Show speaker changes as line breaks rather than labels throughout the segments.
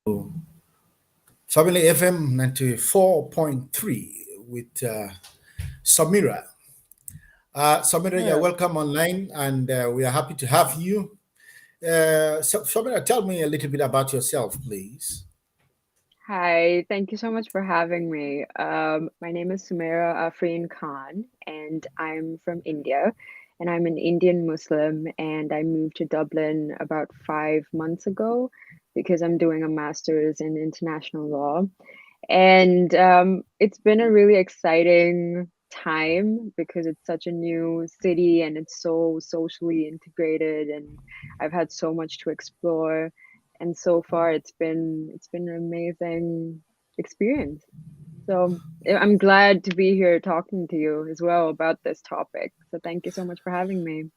Family FM 94.3 with Sumyrah. Sumyrah, you're
Hello.
welcome online and we are happy to have you. Sumyrah, tell me a little bit about yourself, please.
Hi, thank you so much for having me. My name is Sumyrah Afrian Khan, and I'm from India, and I'm an Indian Muslim, and I moved to Dublin about 5 months ago because I'm doing a master's in international law. And it's been a really exciting time because it's such a new city and it's so socially integrated, and I've had so much to explore. And so far it's been an amazing experience. So I'm glad to be here talking to you as well about this topic. So thank you so much for having me.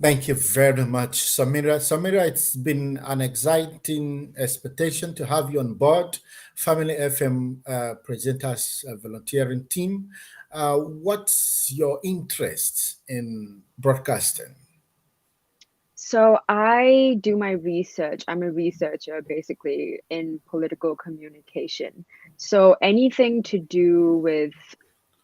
Thank you very much, Samira. Samira, it's been an exciting expectation to have you on board Family FM presenters volunteering team. What's your interest in broadcasting?
So I do my research. I'm a researcher basically in political communication. So anything to do with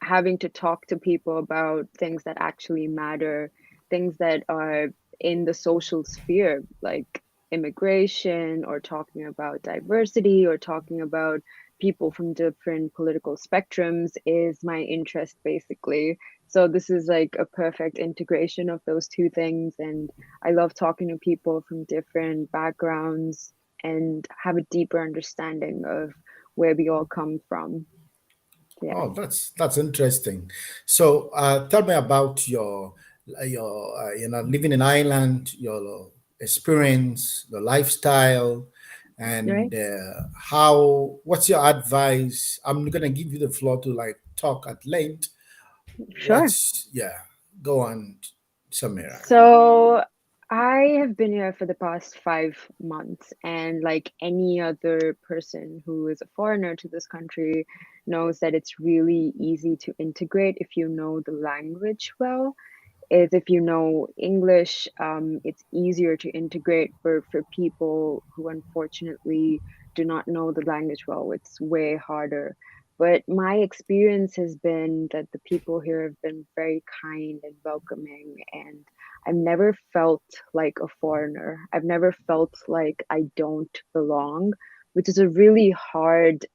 having to talk to people about things that actually matter, things that are in the social sphere, like immigration, or talking about diversity, or talking about people from different political spectrums, is my interest basically. So this is like a perfect integration of those two things. And I love talking to people from different backgrounds and have a deeper understanding of where we all come from. Yeah.
Oh, that's interesting. So, tell me about your living in Ireland, your experience, the lifestyle,
Right?
and how. What's your advice? I'm gonna give you the floor to like talk at length.
Sure.
Go on, Samira.
So I have been here for the past 5 months, and like any other person who is a foreigner to this country knows that it's really easy to integrate if you know the language well. Is if you know English, it's easier to integrate. For people who unfortunately do not know the language well, it's way harder. But my experience has been that the people here have been very kind and welcoming, and I've never felt like a foreigner. I've never felt like I don't belong, which is a really hard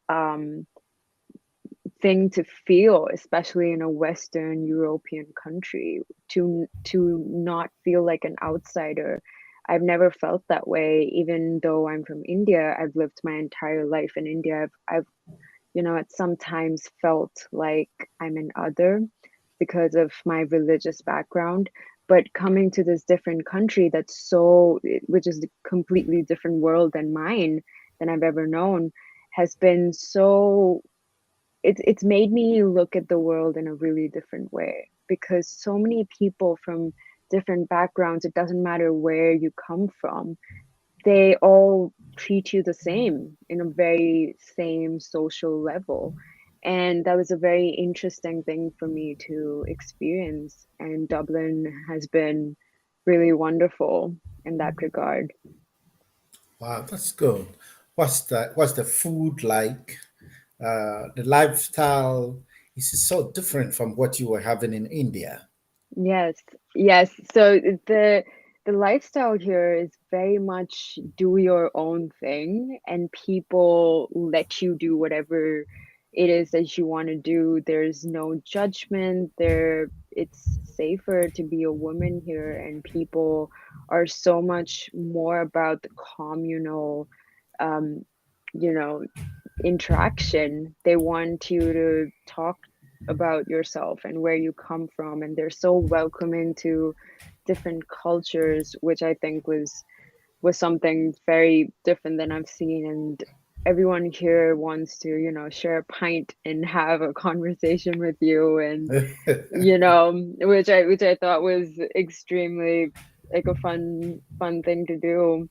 thing to feel, especially in a Western European country, to not feel like an outsider. I've never felt that way, even though I'm from India. I've lived my entire life in India. I've at sometimes felt like I'm an other because of my religious background. But coming to this different country which is a completely different world than mine, than I've ever known, has been so it's made me look at the world in a really different way, because so many people from different backgrounds, it doesn't matter where you come from, they all treat you the same in a very same social level. And that was a very interesting thing for me to experience, and Dublin has been really wonderful in that regard.
Wow, that's good. What's the food like? The lifestyle is so different from what you were having in India.
Yes, yes. So the lifestyle here is very much do your own thing, and people let you do whatever it is that you want to do. There's no judgment there. It's safer to be a woman here, and people are so much more about the communal, um, you know, interaction. They want you to talk about yourself and where you come from, and they're so welcoming to different cultures, which I think was something very different than I've seen. And everyone here wants to, share a pint and have a conversation with you, and which I thought was extremely like a fun thing to do.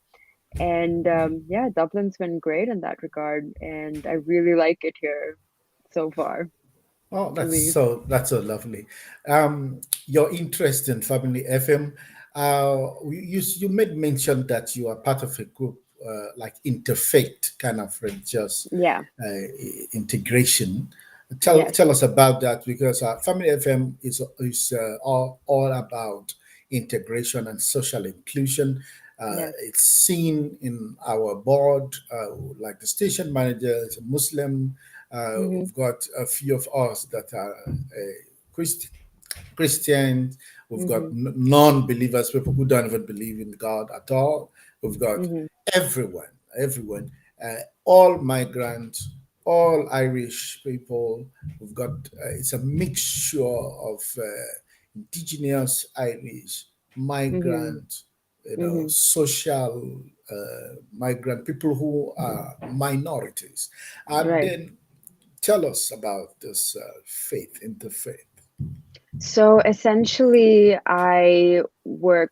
And yeah, Dublin's been great in that regard, and I really like it here so far,
Oh,
at
that's
least.
so lovely. Your interest in Family FM. You made mention that you are part of a group. like interfaith kind of religious
Yeah.
integration.
Yes.
Tell us about that, because Family FM is all about integration and social inclusion.
Yes.
It's seen in our board, like the station manager is a Muslim.
Mm-hmm.
We've got a few of us that are Christian, Christians. We've got
Mm-hmm.
non-believers, people who don't even believe in God at all. We've got
Mm-hmm.
everyone, all migrants, all Irish people. We've got it's a mixture of indigenous Irish,
Mm-hmm.
migrant,
Mm-hmm.
social migrant people who are minorities. And
Right.
then tell us about this faith, interfaith.
So essentially, I work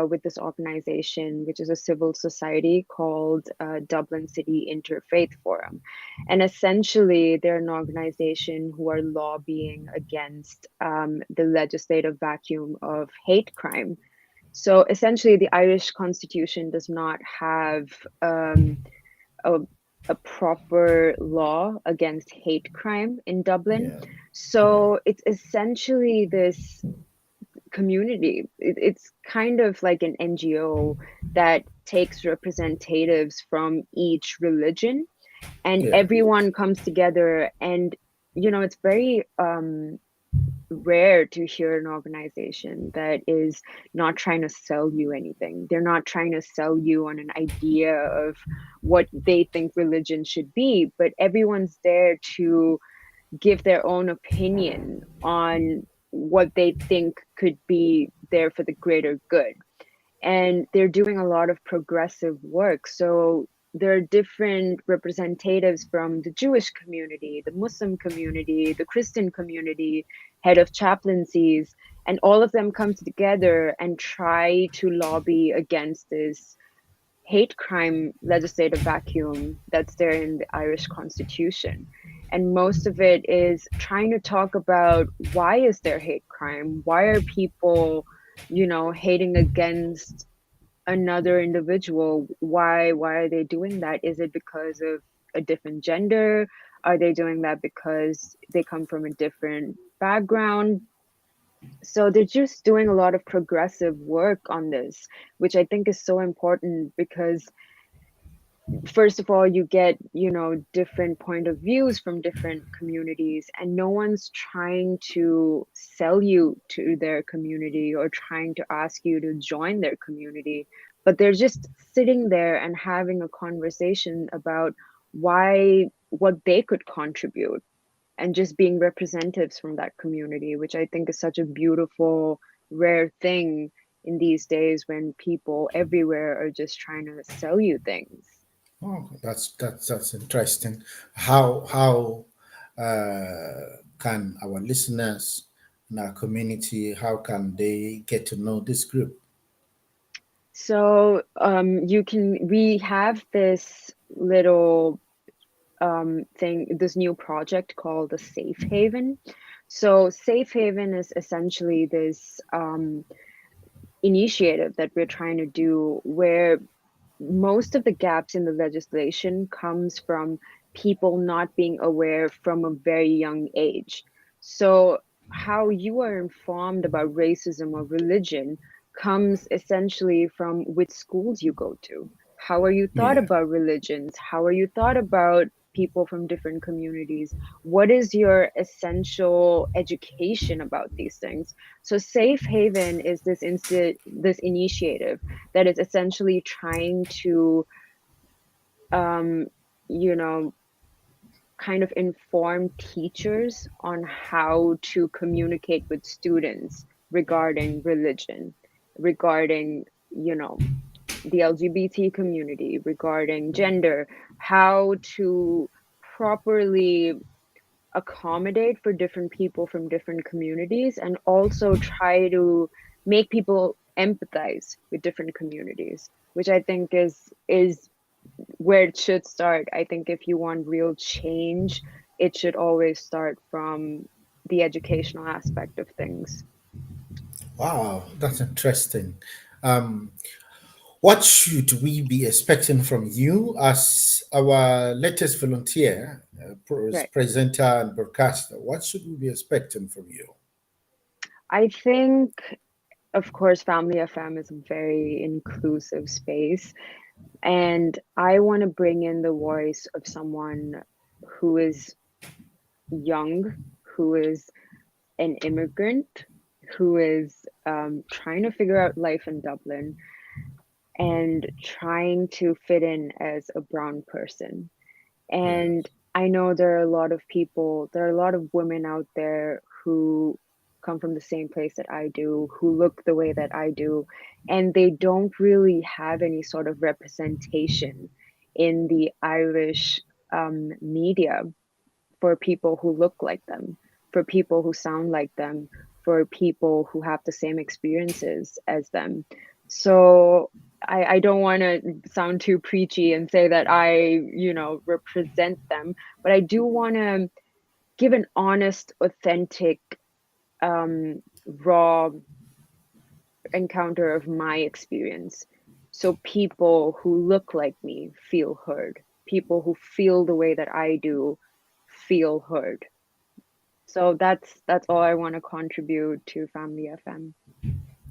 with this organization, which is a civil society called Dublin City Interfaith Forum. And essentially, they're an organization who are lobbying against the legislative vacuum of hate crime. So essentially, the Irish Constitution does not have a, a proper law against hate crime in Dublin.
Yeah, yeah,
So it's essentially this community. It's kind of like an NGO that takes representatives from each religion, and
yeah,
everyone comes together. And it's very rare to hear an organization that is not trying to sell you anything. They're not trying to sell you on an idea of what they think religion should be, but everyone's there to give their own opinion on what they think could be there for the greater good. And they're doing a lot of progressive work. So there are different representatives from the Jewish community, the Muslim community, the Christian community, head of chaplaincies, and all of them come together and try to lobby against this hate crime legislative vacuum that's there in the Irish Constitution. And most of it is trying to talk about, why is there hate crime? Why are people, hating against another individual? Why are they doing that? Is it because of a different gender? Are they doing that because they come from a different background? So they're just doing a lot of progressive work on this, which I think is so important, because first of all, you get, different point of views from different communities, and no one's trying to sell you to their community or trying to ask you to join their community, but they're just sitting there and having a conversation about what they could contribute, and just being representatives from that community, which I think is such a beautiful, rare thing in these days when people everywhere are just trying to sell you things.
oh, that's interesting. How can our listeners in our community, how can they get to know this group?
So we have this little this new project called the Safe Haven. So Safe Haven is essentially this initiative that we're trying to do, where most of the gaps in the legislation comes from people not being aware from a very young age. So how you are informed about racism or religion comes essentially from which schools you go to. How are you thought
Yeah.
about religions? How are you thought about people from different communities? What is your essential education about these things? So Safe Haven is this initiative that is essentially trying to um, you know kind of inform teachers on how to communicate with students regarding religion, regarding the LGBT community, regarding gender, how to properly accommodate for different people from different communities, and also try to make people empathize with different communities, which I think is where it should start. I think if you want real change, it should always start from the educational aspect of things.
Wow, that's interesting. Um, What should we be expecting from you as our latest volunteer,
Right.
presenter, and broadcaster? What should we be expecting from you?
I think, of course, Family FM is a very inclusive space. And I want to bring in the voice of someone who is young, who is an immigrant, who is trying to figure out life in Dublin and trying to fit in as a brown person.
Yes,
And I know there are a lot of people, there are a lot of women out there who come from the same place that I do, who look the way that I do, and they don't really have any sort of representation in the Irish media for people who look like them, for people who sound like them, for people who have the same experiences as them. So I don't want to sound too preachy and say that I, represent them, but I do want to give an honest, authentic, raw encounter of my experience. So people who look like me feel heard. People who feel the way that I do feel heard. So that's all I want to contribute to Family FM.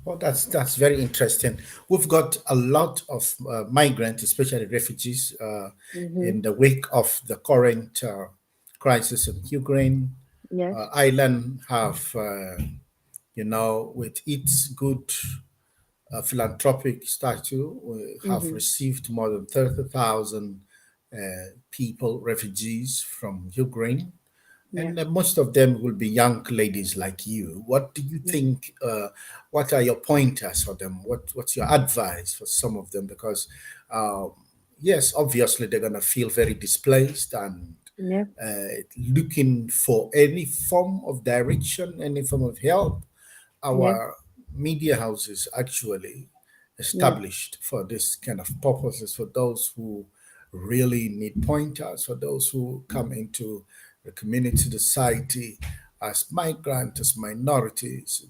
well, that's very interesting. We've got a lot of migrants, especially refugees,
Mm-hmm.
in the wake of the current crisis in Ukraine.
Yes.
Ireland have, with its good philanthropic statue, we have
Mm-hmm.
received more than 30,000 people, refugees from Ukraine.
Yeah.
And most of them will be young ladies like you. What do you
Yeah.
think? What are your pointers for them? What's your advice for some of them? Because um, yes, obviously they're gonna feel very displaced and
Yeah.
looking for any form of direction, any form of help.
Yeah.
Our media houses actually
Yeah.
established for this kind of purposes, for those who really need pointers, for those who come into the community society as migrants, as minorities,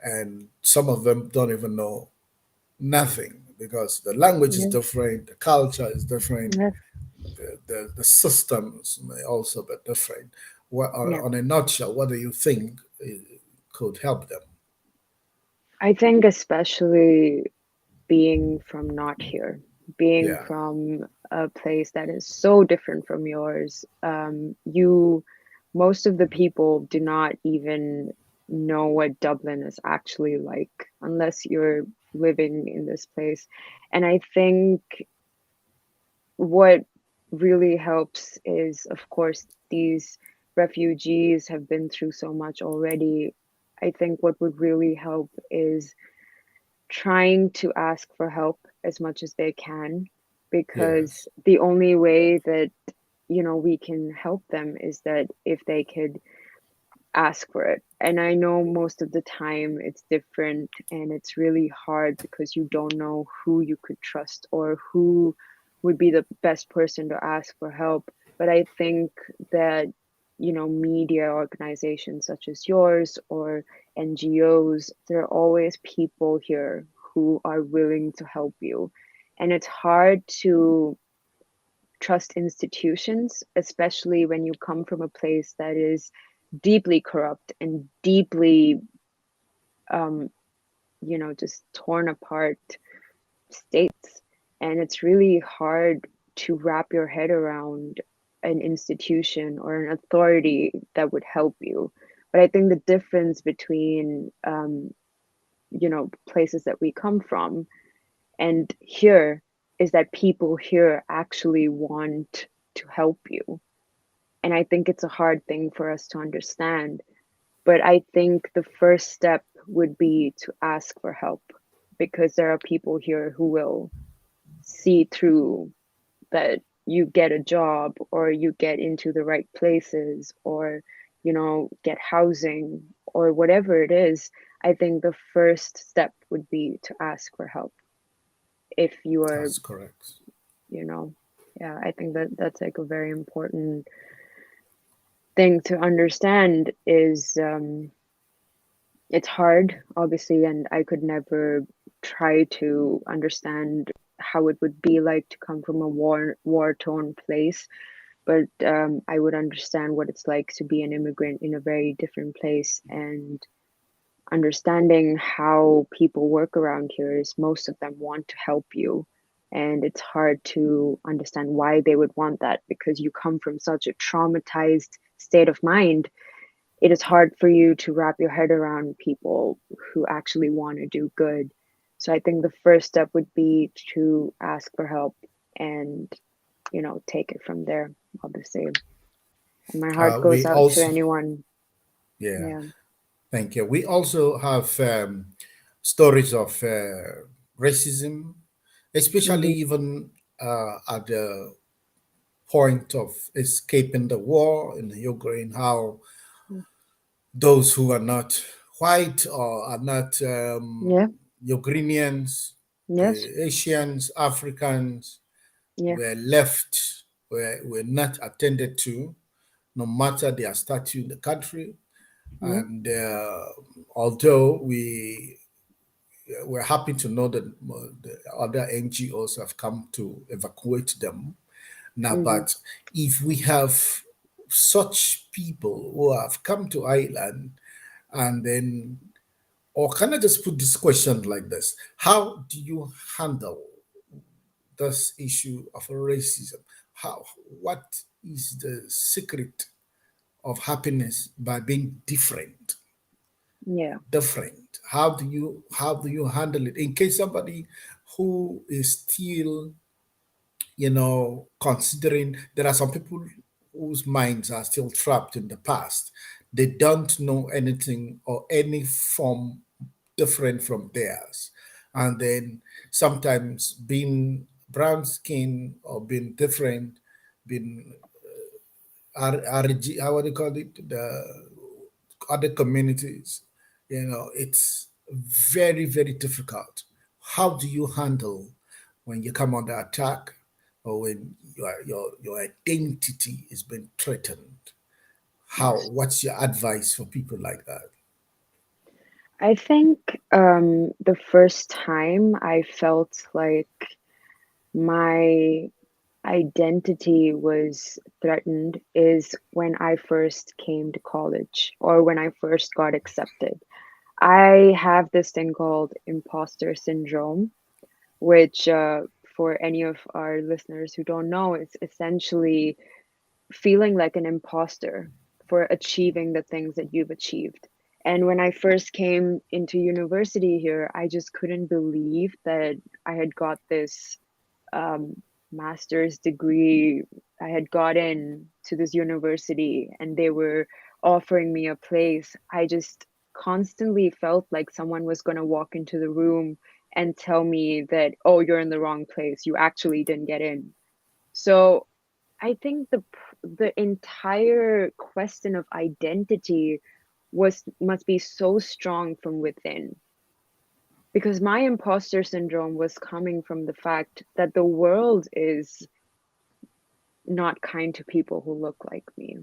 and some of them don't even know nothing because the language is
Yeah.
different, the culture is different,
Yeah.
the systems may also be different. What,
Yeah.
on a nutshell, what do you think could help them?
I think especially being from not here, being
Yeah,
from a place that is so different from yours, most of the people do not even know what Dublin is actually like unless you're living in this place. And I think what really helps is, of course, these refugees have been through so much already. I think what would really help is trying to ask for help as much as they can, because
yes,
the only way that we can help them is that if they could ask for it. And I know most of the time it's different and it's really hard because you don't know who you could trust or who would be the best person to ask for help. But I think that, media organizations such as yours or NGOs, there are always people here who are willing to help you. And it's hard to trust institutions, especially when you come from a place that is deeply corrupt and deeply, um, just torn apart states. And it's really hard to wrap your head around an institution or an authority that would help you. But I think the difference between, places that we come from and here is that people here actually want to help you. And I think it's a hard thing for us to understand. But I think the first step would be to ask for help because there are people here who will see through that you get a job or you get into the right places or, get housing or whatever it is. I think the first step would be to ask for help if you are,
that's correct.
you know, yeah, I think that that's like a very important thing to understand is it's hard, obviously, and I could never try to understand how it would be like to come from a war-torn place, but I would understand what it's like to be an immigrant in a very different place. And understanding how people work around here is most of them want to help you. And it's hard to understand why they would want that, because you come from such a traumatized state of mind. It is hard for you to wrap your head around people who actually want to do good. So I think the first step would be to ask for help and, take it from there, obviously. And my heart goes
We
out to
also,
anyone.
yeah,
Yeah.
thank you. We also have stories of racism, especially
Mm-hmm.
even at the point of escaping the war in Ukraine, how those who are not white or are not
Yeah.
Ukrainians,
Yes.
Asians, Africans
Yeah.
were left, were not attended to, no matter their status in the country.
Yeah.
And although we're happy to know that the other NGOs have come to evacuate them now,
Mm-hmm.
but if we have such people who have come to Ireland and then, or can I just put this question like this? How do you handle this issue of racism? What is the secret of happiness by being different?
Yeah.
Different. How do you handle it in case somebody who is still considering there are some people whose minds are still trapped in the past. They don't know anything or any form different from theirs. And then sometimes being brown skin or being different, being RG, how do you call it? The other communities, it's very, very difficult. How do you handle when you come under attack or when your identity is being threatened?
Yes.
What's your advice for people like that?
I think the first time I felt like my identity was threatened is when I first came to college or when I first got accepted. I have this thing called imposter syndrome, which, for any of our listeners who don't know, it's essentially feeling like an imposter for achieving the things that you've achieved. And when I first came into university here, I just couldn't believe that I had got this master's degree. I had gotten to this university and they were offering me a place. I just constantly felt like someone was going to walk into the room and tell me that, oh, you're in the wrong place. You actually didn't get in. So I think the entire question of identity was must be so strong from within, because my imposter syndrome was coming from the fact that the world is not kind to people who look like me.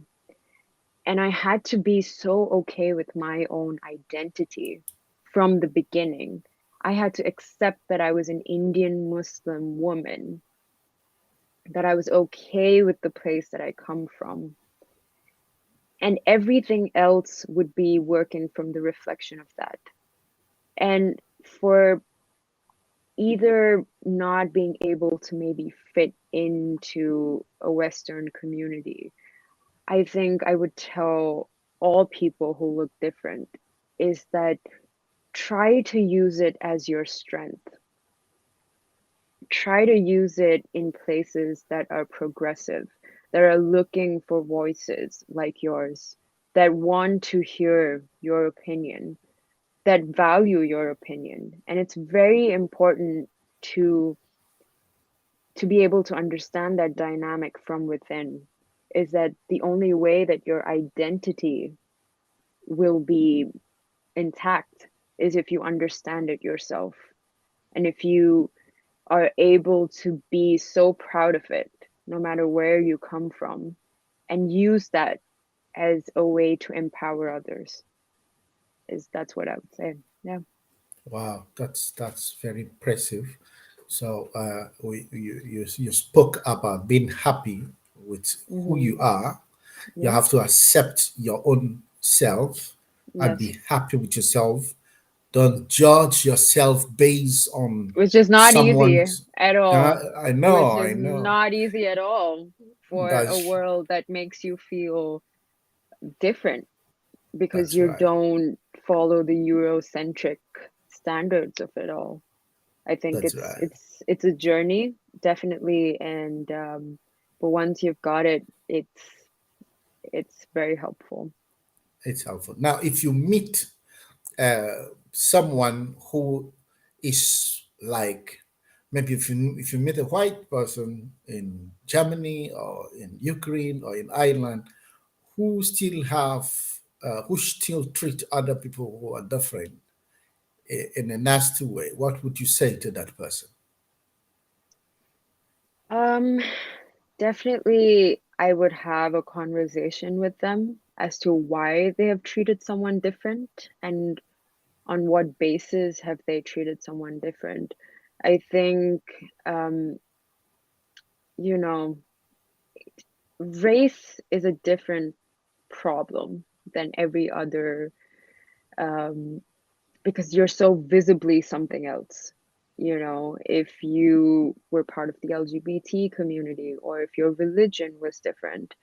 And I had to be so okay with my own identity from the beginning. I had to accept that I was an Indian Muslim woman, that I was okay with the place that I come from. And everything else would be working from the reflection of that. And for either not being able to maybe fit into a Western community, I think I would tell all people who look different is that try to use it as your strength. Try to use it in places that are progressive, that are looking for voices like yours, that want to hear your opinion, that value your opinion. And it's very important to be able to understand that dynamic from within, is that the only way that your identity will be intact is if you understand it yourself, and if you are able to be so proud of it no matter where you come from, and use that as a way to empower others. Is That's what I would say. Yeah.
Wow, that's very impressive. So you spoke about being happy with who
Mm-hmm.
you are. You
Yeah.
have to accept your own self and
Yes.
be happy with yourself. Don't judge yourself based on
Which is not easy
someone's.
at all. Which
I
is
know.
not easy at all for a
That's
world that makes you feel different because
that's
you
right.
don't follow the Eurocentric standards of it all. I think
That's
it's
right.
it's it's a journey, definitely, and but once you've got it, it's very helpful.
It's helpful. Now, if you meet someone who is like, maybe if you meet a white person in Germany or in Ukraine or in Ireland who still have who still treat other people who are different in a nasty way, what would you say to that person?
Um, Definitely, I would have a conversation with them as to why they have treated someone different and on what basis have they treated someone different. I think, um, you know, race is a different problem than every other, um, because you're so visibly something else. You know, if you were part of the LGBT community or if your religion was different,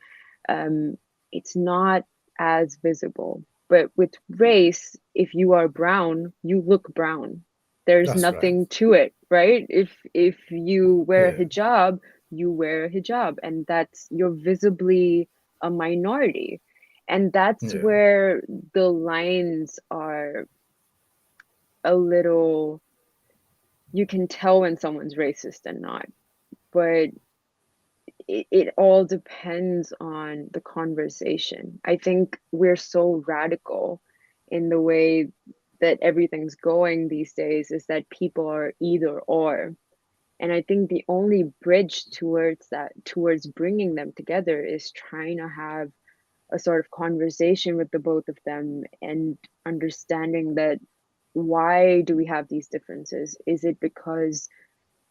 um, it's not as visible. But with race, if you are brown, you look brown. There's
That's right.
nothing to it, right? If you wear a
Yeah.
hijab, you wear a hijab, and that's you're visibly a minority. And that's
Yeah.
where the lines are a little, you can tell when someone's racist and not. But it all depends on the conversation. I think we're so radical in the way that everything's going these days is that people are either or. And I think the only bridge towards that, towards bringing them together, is trying to have a sort of conversation with the both of them and understanding that why do we have these differences? Is it because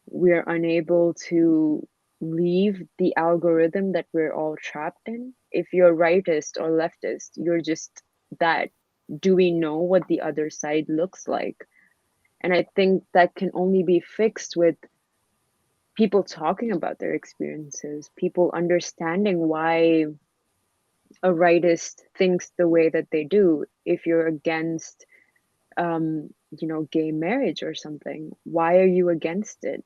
we're unable to leave the algorithm that we're all trapped in? If you're rightist or leftist, you're just that. Do we know what the other side looks like? And I think that can only be fixed with people talking about their experiences, people understanding why a rightist thinks the way that they do. If you're against gay marriage or something, why are you against it?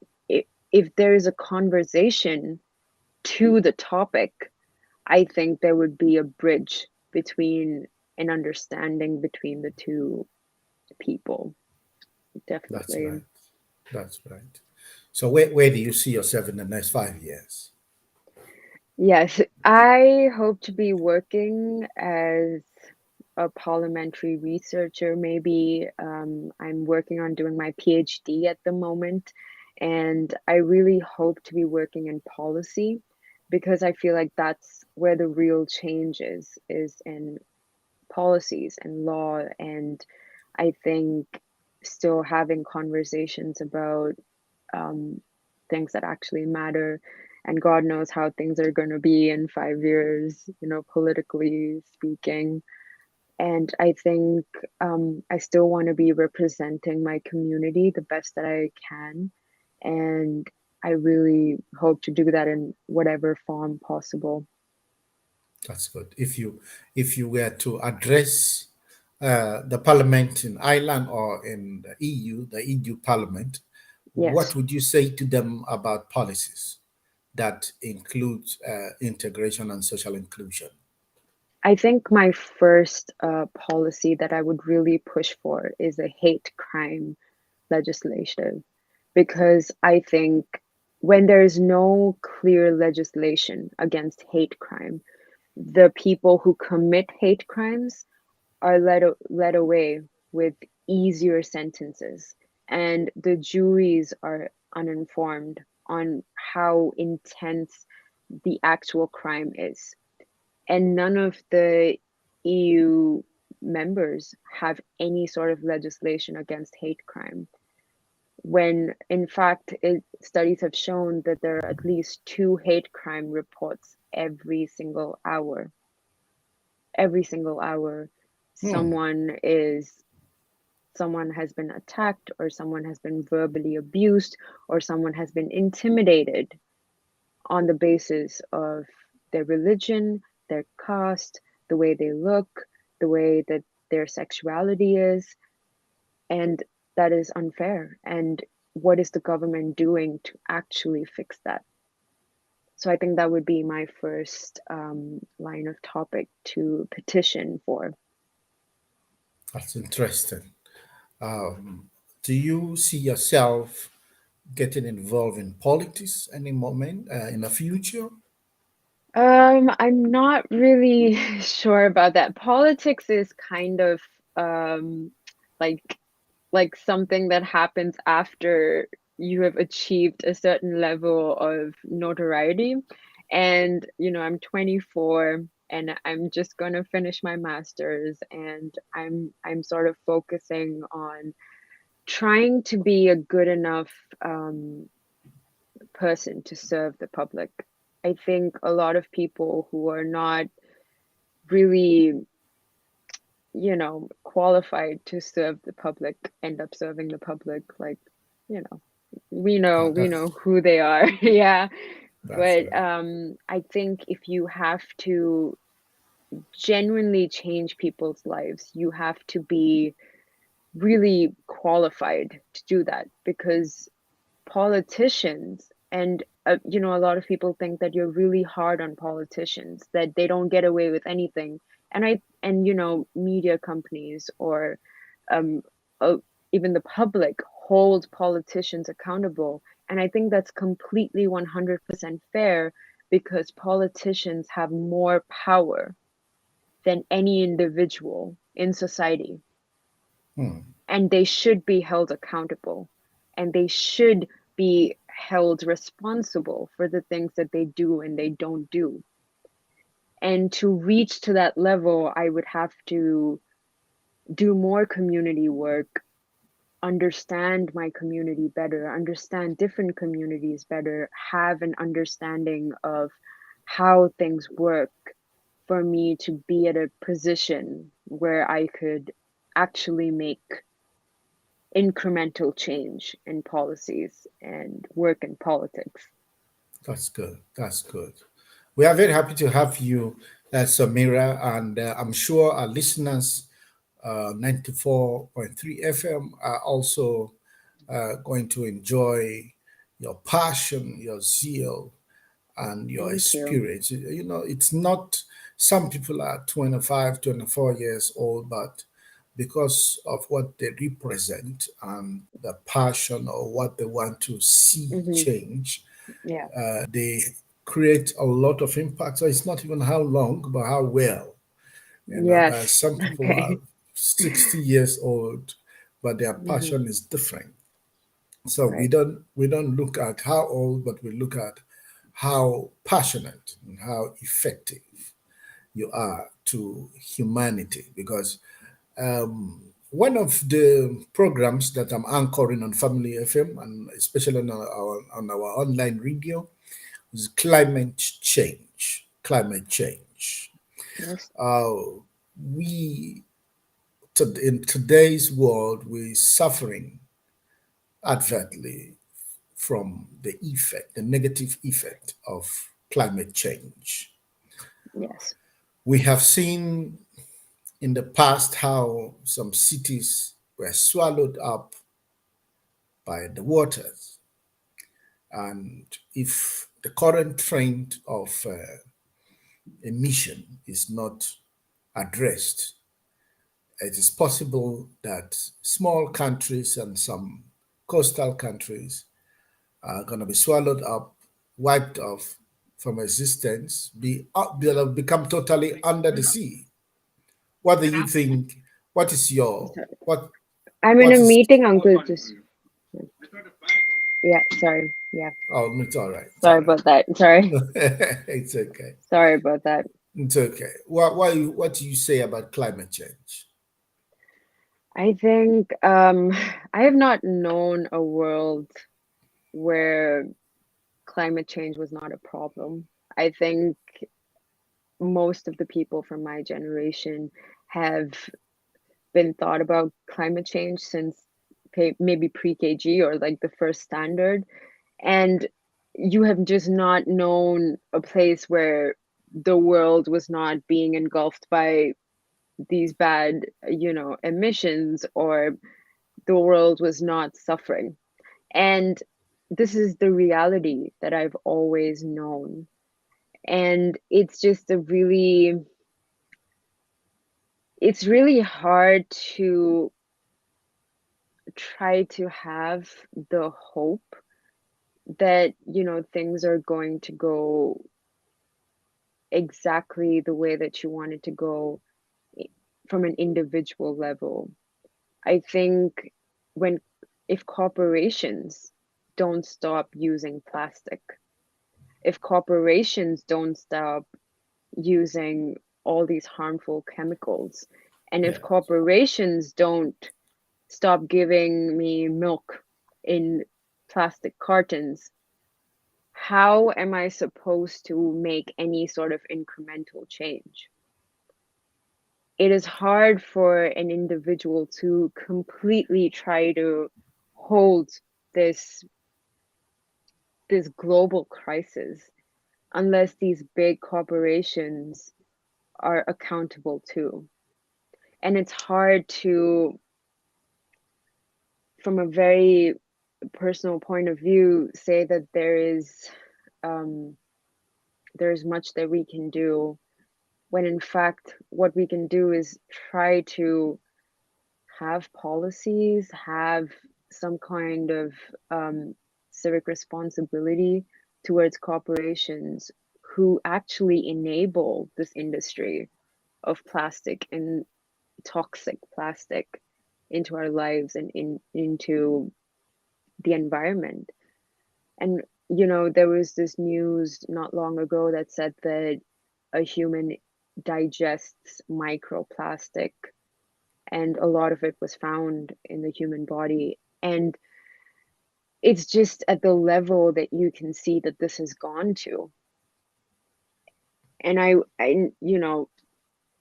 If there is a conversation to the topic, I think there would be a bridge between an understanding between the two people.
That's
Definitely.
right. That's right. So where do you see yourself in the next 5 years?
Yes, I hope to be working as a parliamentary researcher, maybe. I'm working on doing my PhD at the moment, and I really hope to be working in policy because I feel like that's where the real change is in policies and law. And I think still having conversations about um, things that actually matter. And God knows how things are going to be in 5 years, politically speaking. And I think I still want to be representing my community the best that I can. And I really hope to do that in whatever form possible.
That's good. If you were to address the parliament in Ireland or in the EU, the EU Parliament,
Yes.
what would you say to them about policies that include integration and social inclusion?
I think my first policy that I would really push for is a hate crime legislation, because I think when there's no clear legislation against hate crime, the people who commit hate crimes are led away with easier sentences, and the juries are uninformed on how intense the actual crime is. And none of the EU members have any sort of legislation against hate crime, when in fact studies have shown that there are at least 2 hate crime reports every single hour. Every single hour, someone has been attacked, or someone has been verbally abused, or someone has been intimidated on the basis of their religion, their caste, the way they look, the way that their sexuality is. And that is unfair. And what is the government doing to actually fix that? So I think that would be my first line of topic to petition for.
That's interesting. Do you see yourself getting involved in politics any moment in the future?
I'm not really sure about that. Politics is kind of like something that happens after you have achieved a certain level of notoriety. And I'm 24 and I'm just going to finish my master's, and I'm sort of focusing on trying to be a good enough person to serve the public. I think a lot of people who are not really, qualified to serve the public end up serving the public. Like, we know who they are. Yeah. But
Right.
I think if you have to genuinely change people's lives, you have to be really qualified to do that, because politicians and a lot of people think that you're really hard on politicians, that they don't get away with anything. And media companies or um uh, even the public hold politicians accountable, and I think that's completely 100% fair, because politicians have more power than any individual in society, and they should be held accountable, and they should be held responsible for the things that they do and they don't do. And to reach to that level, I would have to do more community work, understand my community better, understand different communities better, have an understanding of how things work, for me to be at a position where I could actually make incremental change in policies and work in politics.
That's good. That's good. We are very happy to have you, Sumyrah, and I'm sure our listeners, 94.3 FM, are also going to enjoy your passion, your zeal, and your
Thank you.
experience. It's not, some people are 25, 24 years old, but because of what they represent and the passion or what they want to see
Hmm.
change,
Yeah.
they create a lot of impact. So it's not even how long, but how well.
Yes.
Some people are
Okay.
60 years old, but their
Hmm.
passion is different. So we
Right.
don't look at how old, but we look at how passionate and how effective you are to humanity. Because one of the programs that I'm anchoring on Family FM, and especially on our online radio, is climate change. Climate change.
Yes.
Uh, we in today's world, we're suffering advertly from the negative effect of climate change.
Yes.
We have seen in the past how some cities were swallowed up by the waters. And if the current trend of emission is not addressed, it is possible that small countries and some coastal countries are going to be swallowed up, wiped off from existence, they'll become totally under the sea. What do you think? What is your
Sorry.
what
I'm in
what
a
is
meeting, Uncle. Just yeah. Sorry. Yeah.
oh, it's all right. It's all
Sorry about that. Sorry.
right. It's okay.
Sorry about that.
It's okay. What do you say about climate change?
I think I have not known a world where climate change was not a problem. I think most of the people from my generation have been thought about climate change since maybe pre-KG or like the first standard. And you have just not known a place where the world was not being engulfed by these bad, emissions, or the world was not suffering. And this is the reality that I've always known. And it's really hard to try to have the hope that, things are going to go exactly the way that you want it to go from an individual level. I think when if corporations don't stop using plastic, if corporations don't stop using all these harmful chemicals, and if
Yeah.
corporations don't stop giving me milk in plastic cartons, how am I supposed to make any sort of incremental change? It is hard for an individual to completely try to hold this this global crisis unless these big corporations are accountable too. And it's hard to, from a very personal point of view, say that um, there's much that we can do, when in fact what we can do is try to have policies, have some kind of civic responsibility towards corporations who actually enable this industry of plastic and toxic plastic into our lives and into the environment. And there was this news not long ago that said that a human digests microplastic, and a lot of it was found in the human body. And it's just at the level that you can see that this has gone to. And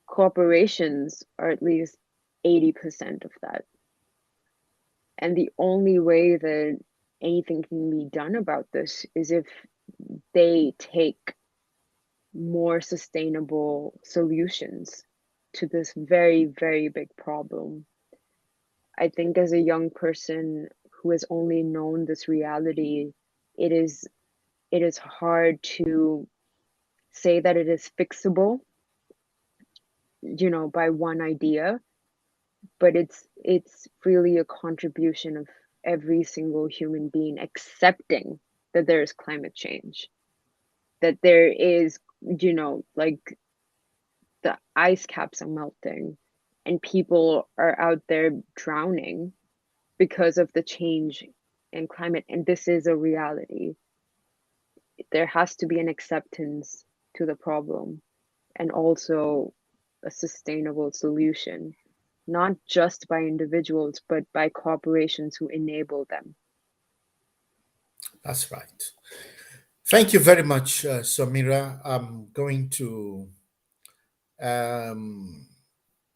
corporations are at least 80% of that. And the only way that anything can be done about this is if they take more sustainable solutions to this very, very big problem. I think as a young person who has only known this reality, it is hard to say that it is fixable, by one idea, but it's really a contribution of every single human being accepting that there is climate change, that there is, like the ice caps are melting and people are out there drowning because of the change in climate, and this is a reality. There has to be an acceptance to the problem and also a sustainable solution, not just by individuals, but by corporations who enable them.
That's right. Thank you very much, Sumyrah. I'm going to um,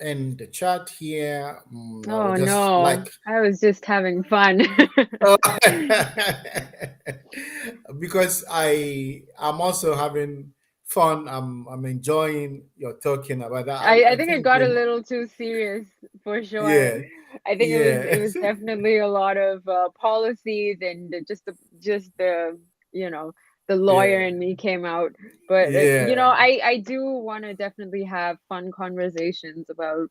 end the chat here. I would
Oh
just
no,
like
I was just having fun.
because I'm also having fun. I'm enjoying your talking about that.
I
I
think it
think
got a little too serious for sure.
yeah,
I think it
yeah,
was definitely a lot of policies, and the the lawyer
yeah,
in me came out. But
yeah.
I do want to definitely have fun conversations about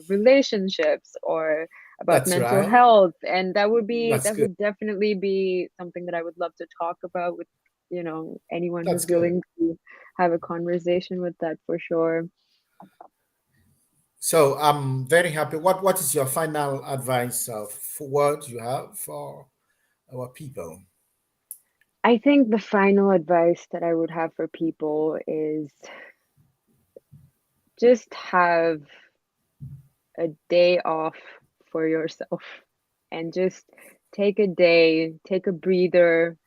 relationships or about
That's
mental
right.
health, and that would
That's good.
definitely be something that I would love to talk about with anyone
That's
who's
good.
willing to have a conversation with that, for sure.
So I'm very happy. What is your final advice of what you have for our people?
I think the final advice that I would have for people is just have a day off for yourself and just take a day, take a breather.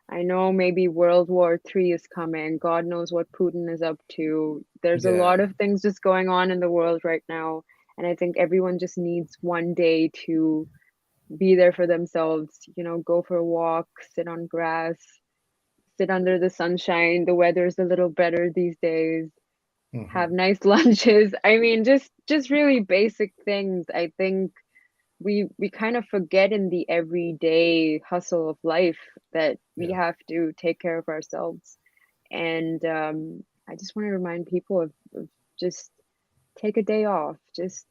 I know maybe World War III is coming. God knows what Putin is up to. There's a lot
Yeah.
of things just going on in the world right now. And I think everyone just needs one day to be there for themselves, go for a walk, sit on grass, sit under the sunshine. The weather's a little better these days. Have
Mhm.
nice lunches. I mean, just really basic things. I think we kind of forget in the everyday hustle of life that we
Yeah.
have to take care of ourselves. And I just want to remind people of just take a day off. Just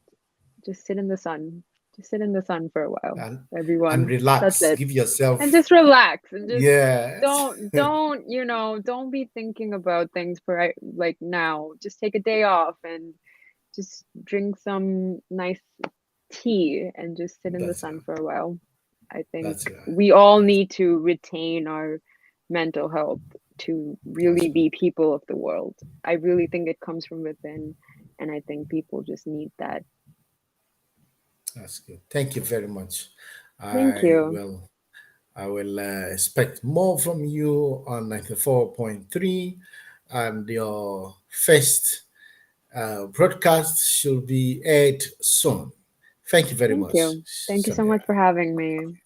sit in the sun. Just sit in the sun for a while,
And
everyone. That's
relax.
it.
Give
And
yourself.
just relax and just
Yes.
don't be thinking about things for like now. Just take a day off and just drink some nice tea and just sit in the
That's
sun
right.
for a while. I think
That's right.
we all
That's,
need to retain our mental health to
that's
really
good.
be people of the world. I really think it comes from within, and I think people just need that.
That's good. Thank you very much.
Thank
I
you.
will. I will expect more from you on 94.3, and your first broadcast should be aired soon. Thank you very
Thank
much,
you. Thank you so
Samira.
much for having me.